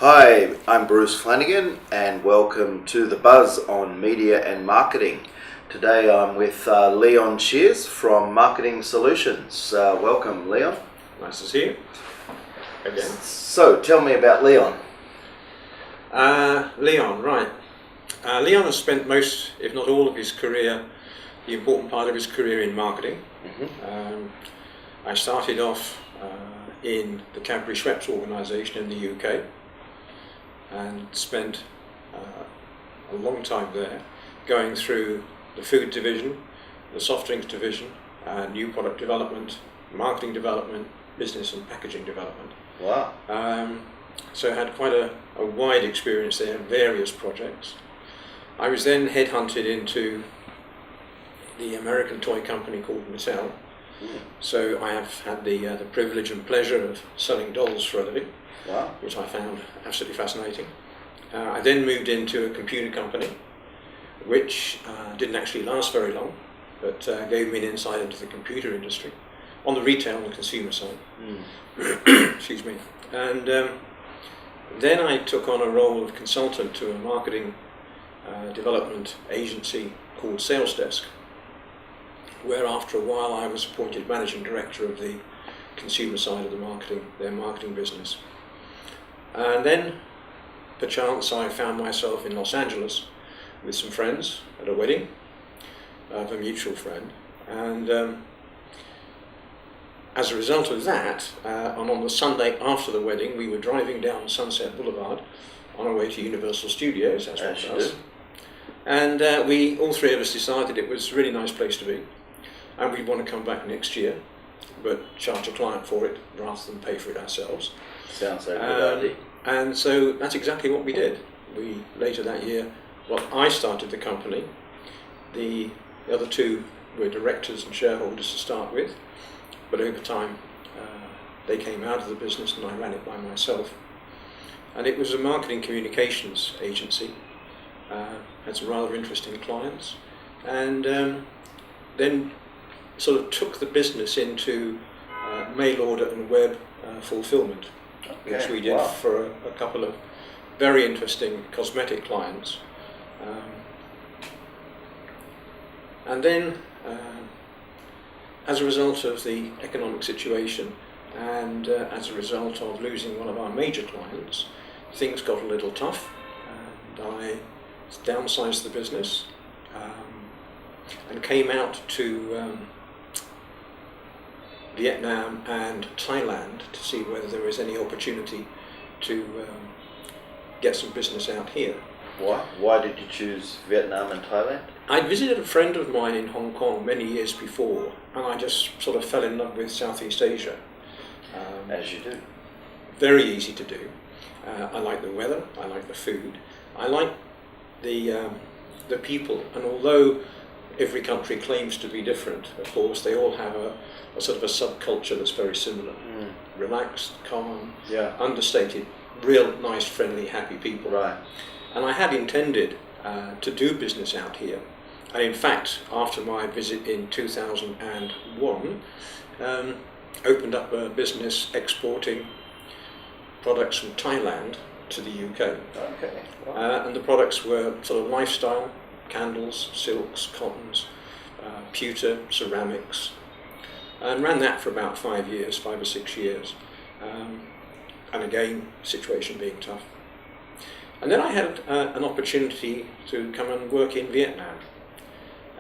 Hi, I'm Bruce Flanagan and welcome to The Buzz on Media and Marketing. Today I'm with Leon Shears from Marketing Solutions. Welcome, Leon. Nice to see you again. So, tell me about Leon. Leon, right. Leon has spent most, if not all of his career, the important part of his career in marketing. I started off in the Cadbury Schweppes organisation in the UK and spent a long time there going through the food division, the soft drinks division, new product development, marketing development, business and packaging development. Wow. So I had quite a wide experience there, various projects. I was then headhunted into the American toy company called Mattel. So I have had the privilege and pleasure of selling dolls for a living, Wow. which I found absolutely fascinating. I then moved into a computer company, which didn't actually last very long, but gave me an insight into the computer industry on the retail and consumer side. Excuse me. And then I took on a role of consultant to a marketing development agency called Sales Desk, where after a while I was appointed managing director of the consumer side of their marketing business. And then, perchance, I found myself in Los Angeles with some friends at a wedding of a mutual friend. And as a result of that, and on the Sunday after the wedding, we were driving down Sunset Boulevard on our way to Universal Studios, as one does. And we, all three of us, decided it was a really nice place to be, and we'd want to come back next year, but charge a client for it rather than pay for it ourselves. Sounds like a good idea. And so that's exactly what we did. We later that year, I started the company. The other two were directors and shareholders to start with, but over time they came out of the business and I ran it by myself. And it was a marketing communications agency. Had some rather interesting clients, and then sort of took the business into mail order and web fulfillment, which we did for a couple of very interesting cosmetic clients. And then, as a result of the economic situation and as a result of losing one of our major clients, things got a little tough, and I downsized the business and came out to Vietnam and Thailand to see whether there was any opportunity to get some business out here. Why? Why did you choose Vietnam and Thailand? I visited a friend of mine in Hong Kong many years before, and I just sort of fell in love with Southeast Asia. As you do. Very easy to do. I like the weather, I like the food, I like the people, and although every country claims to be different, of course, they all have a sort of a subculture that's very similar. Relaxed, calm, understated, real nice, friendly, happy people. Right. And I had intended to do business out here. And in fact, after my visit in 2001, opened up a business exporting products from Thailand to the UK. Okay. Wow. And the products were sort of lifestyle, candles, silks, cottons, pewter, ceramics, and ran that for about 5 or 6 years. And again, situation being tough. And then I had an opportunity to come and work in Vietnam,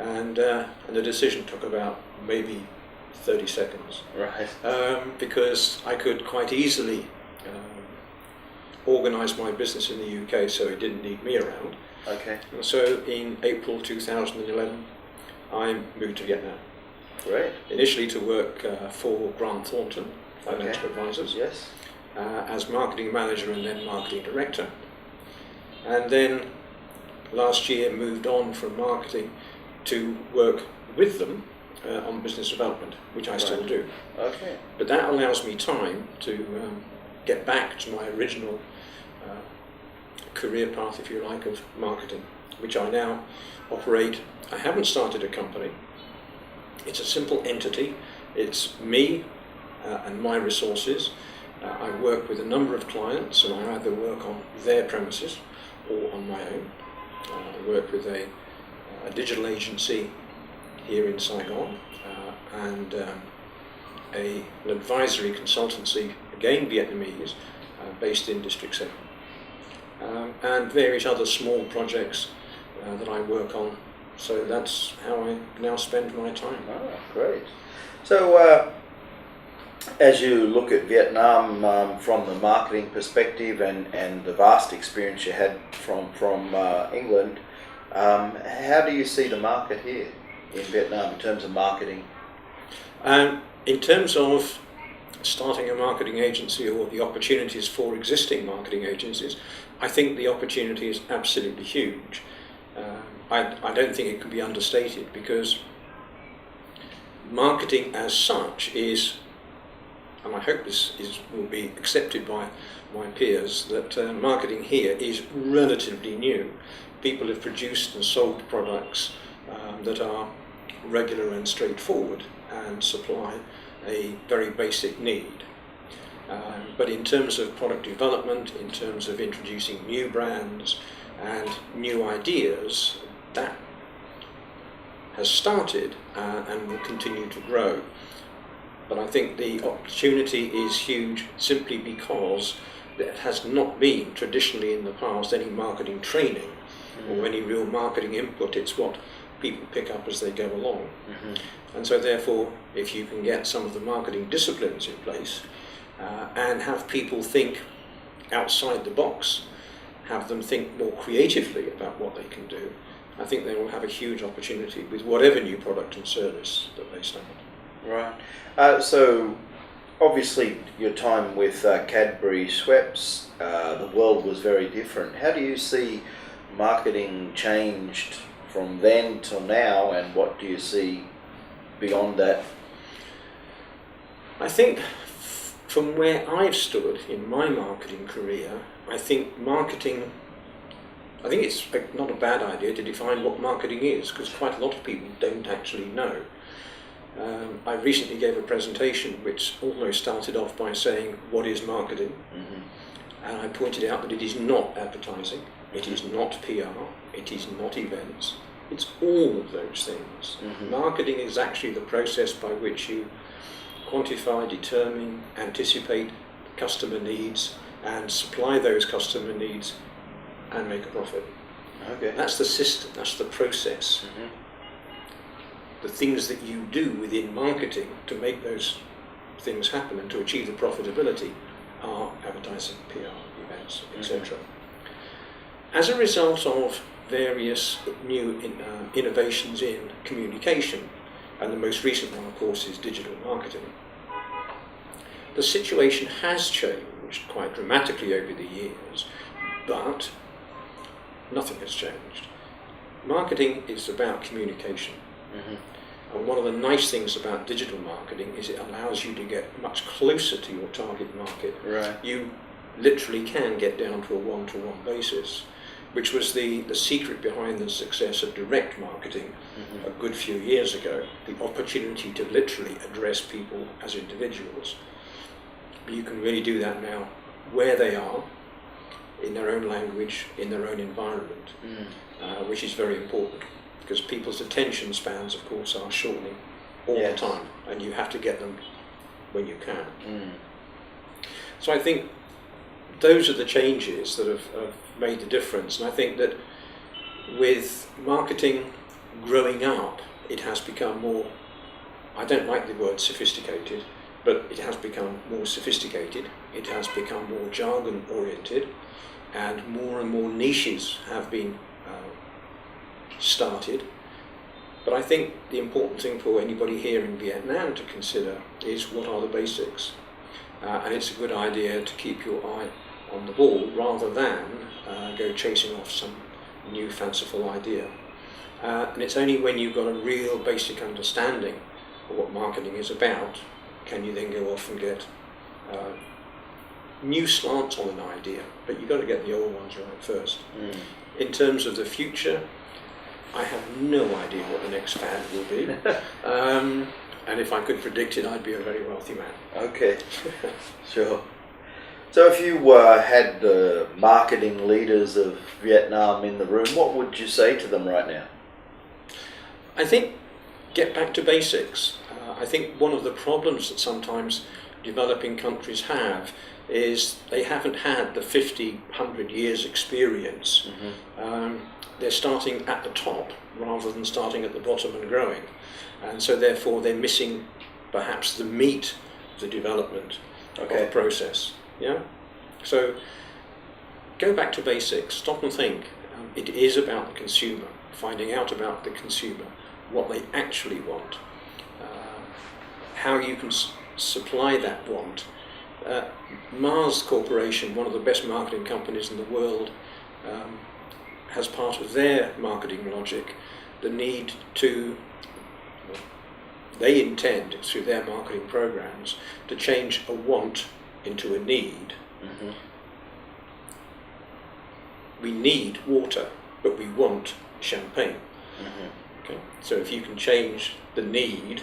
and the decision took about maybe 30 seconds. Right. Because I could quite easily organise my business in the UK so it didn't need me around. Okay. And so in April 2011, I moved to Vietnam. Great. Initially to work for Grant Thornton Financial Advisors. Yes. As marketing manager and then marketing director. And then last year moved on from marketing to work with them on business development, which I still do. Okay. But that allows me time to get back to my original career path, if you like, of marketing, which I now operate. I haven't started a company. It's a simple entity. It's me and my resources I work with a number of clients, and I either work on their premises or on my own. I work with a digital agency here in Saigon and an advisory consultancy, again Vietnamese, based in District 7. And various other small projects that I work on. So that's how I now spend my time. Oh, great. So as you look at Vietnam from the marketing perspective and the vast experience you had from England, how do you see the market here in Vietnam in terms of marketing? In terms of starting a marketing agency or the opportunities for existing marketing agencies, I think the opportunity is absolutely huge. I don't think it can be understated, because marketing as such is, and I hope this will be accepted by my peers, that marketing here is relatively new. People have produced and sold products that are regular and straightforward and supply a very basic need. But in terms of product development, in terms of introducing new brands and new ideas, that has started and will continue to grow. But I think the opportunity is huge simply because there has not been traditionally in the past any marketing training or any real marketing input. It's what people pick up as they go along. And so therefore, if you can get some of the marketing disciplines in place and have people think outside the box, have them think more creatively about what they can do, I think they will have a huge opportunity with whatever new product and service that they start. Right. So obviously your time with Cadbury Schweppes, the world was very different. How do you see marketing changed from then till now, and what do you see beyond that? I think from where I've stood in my marketing career, I think it's not a bad idea to define what marketing is, because quite a lot of people don't actually know. I recently gave a presentation which almost started off by saying, what is marketing? And I pointed out that it is not advertising, it is not PR, it is not events, it's all of those things. Marketing is actually the process by which you quantify, determine, anticipate customer needs and supply those customer needs and make a profit. Okay. That's the system, that's the process. The things that you do within marketing to make those things happen and to achieve the profitability are advertising, PR, events, etc. As a result of various new innovations in communication, and the most recent one, of course, is digital marketing, the situation has changed quite dramatically over the years, but nothing has changed. Marketing is about communication. And one of the nice things about digital marketing is it allows you to get much closer to your target market. Right. You literally can get down to a one-to-one basis, which was the secret behind the success of direct marketing a good few years ago, the opportunity to literally address people as individuals. You can really do that now where they are, in their own language, in their own environment, which is very important, because people's attention spans, of course, are shortening all the time, and you have to get them when you can. So I think those are the changes that have made the difference, and I think that with marketing growing up, it has become more, I don't like the word sophisticated, but it has become more sophisticated, it has become more jargon oriented, and more niches have been started. But I think the important thing for anybody here in Vietnam to consider is what are the basics. And it's a good idea to keep your eye on the ball rather than go chasing off some new fanciful idea. And it's only when you've got a real basic understanding of what marketing is about can you then go off and get new slants on an idea, but you've got to get the old ones right first. In terms of the future, I have no idea what the next fad will be. And if I could predict it, I'd be a very wealthy man. Okay, sure. So if you had the marketing leaders of Vietnam in the room, what would you say to them right now? I think get back to basics. I think one of the problems that sometimes developing countries have is they haven't had the 50, 100 years experience. They're starting at the top rather than starting at the bottom and growing. And so therefore they're missing perhaps the meat of the development of the process. Yeah. So go back to basics, stop and think. It is about the consumer, finding out about the consumer, what they actually want, how you can supply that want. Mars Corporation, one of the best marketing companies in the world, has part of their marketing logic the need to, they intend through their marketing programs to change a want into a need. We need water, but we want champagne. Okay? So if you can change the need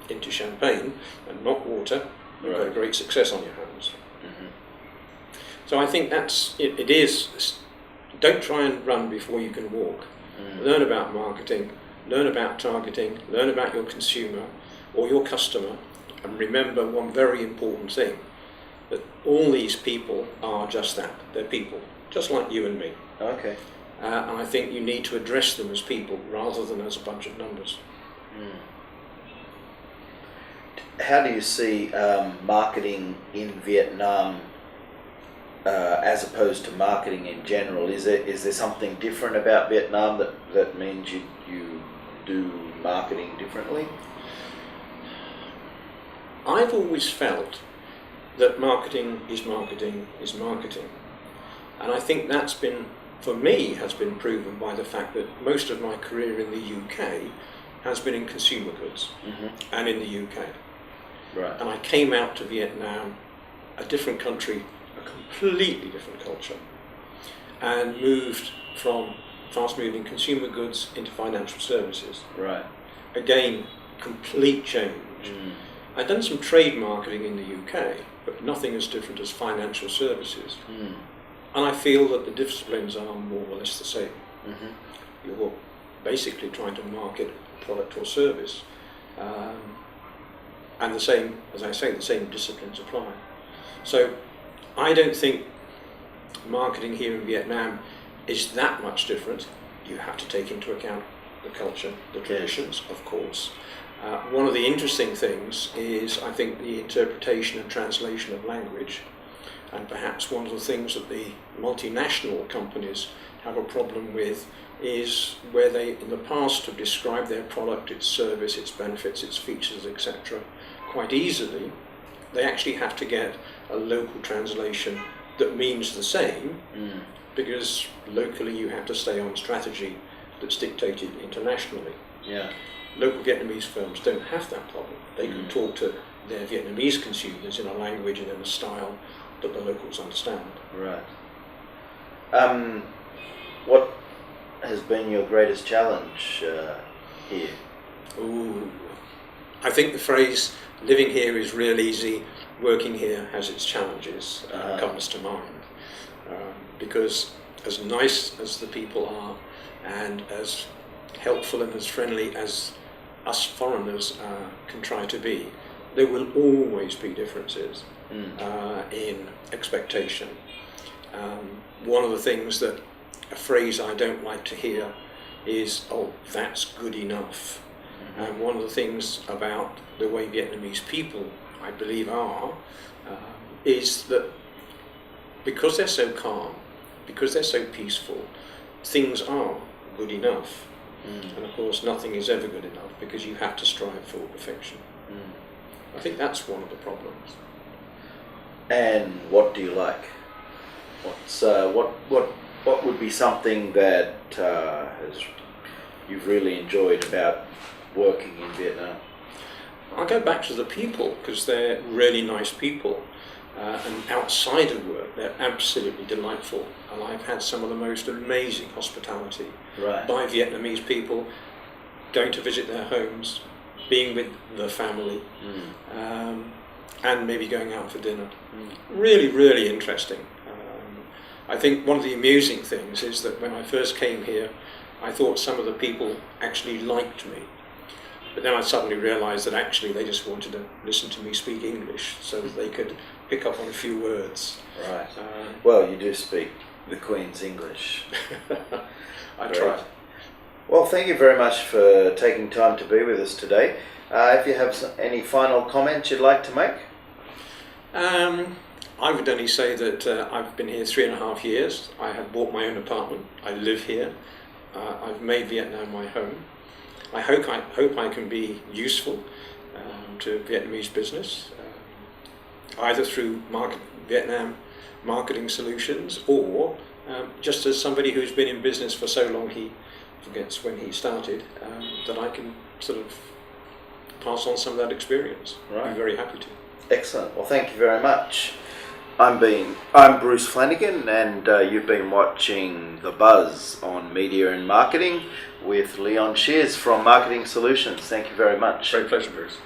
into champagne and not water, you've got a great success on your hands. So I think that's it is. Don't try and run before you can walk. Learn about marketing, learn about targeting, learn about your consumer or your customer, and remember one very important thing, that all these people are just that. They're people, just like you and me. Okay. And I think you need to address them as people rather than as a bunch of numbers. How do you see marketing in Vietnam as opposed to marketing in general? Is there something different about Vietnam that means you do marketing differently? I've always felt that marketing is marketing is marketing. And I think that's been, for me, has been proven by the fact that most of my career in the UK has been in consumer goods and in the UK. Right. And I came out to Vietnam, a different country, a completely different culture, and moved from fast-moving consumer goods into financial services. Right. Again, complete change. I'd done some trade marketing in the UK, but nothing as different as financial services. And I feel that the disciplines are more or less the same. You're basically trying to market a product or service. And the same, as I say, the same disciplines apply. So I don't think marketing here in Vietnam is that much different. You have to take into account the culture, the traditions, of course. One of the interesting things is, I think, the interpretation and translation of language. And perhaps one of the things that the multinational companies have a problem with is where they, in the past, have described their product, its service, its benefits, its features, etc. quite easily. They actually have to get a local translation that means the same, because locally you have to stay on strategy that's dictated internationally. Local Vietnamese firms don't have that problem. They can talk to their Vietnamese consumers in a language and in a style that the locals understand. Right. What has been your greatest challenge here? I think the phrase "living here is real easy, working here has its challenges" comes to mind. Because as nice as the people are, and as helpful and as friendly as us foreigners can try to be, there will always be differences in expectation. One of the things that, a phrase I don't like to hear is, "Oh, that's good enough." And one of the things about the way Vietnamese people, I believe, are, is that because they're so calm, because they're so peaceful, things are good enough. And of course, nothing is ever good enough because you have to strive for perfection. I think that's one of the problems. And what do you like? What would be something that you've really enjoyed about working in Vietnam? I'll go back to the people, because they're really nice people. And outside of work, they're absolutely delightful. And I've had some of the most amazing hospitality by Vietnamese people, going to visit their homes, being with the family. and maybe going out for dinner. Really, really interesting. I think one of the amusing things is that when I first came here, I thought some of the people actually liked me. But then I suddenly realised that actually they just wanted to listen to me speak English so that they could pick up on a few words. Right. Well, you do speak the Queen's English. I try. Well, thank you very much for taking time to be with us today. If you have any final comments you'd like to make? I would only say that I've been here 3.5 years. I have bought my own apartment. I live here. I've made Vietnam my home. I hope I can be useful to Vietnamese business, either through Vietnam marketing solutions, or just as somebody who's been in business for so long he forgets when he started, that I can sort of pass on some of that experience. Right. I'm very happy to. Excellent. Well, thank you very much. I'm Bruce Flanagan, and you've been watching The Buzz on Media and Marketing with Leon Shears from Marketing Solutions. Thank you very much. Great pleasure, Bruce.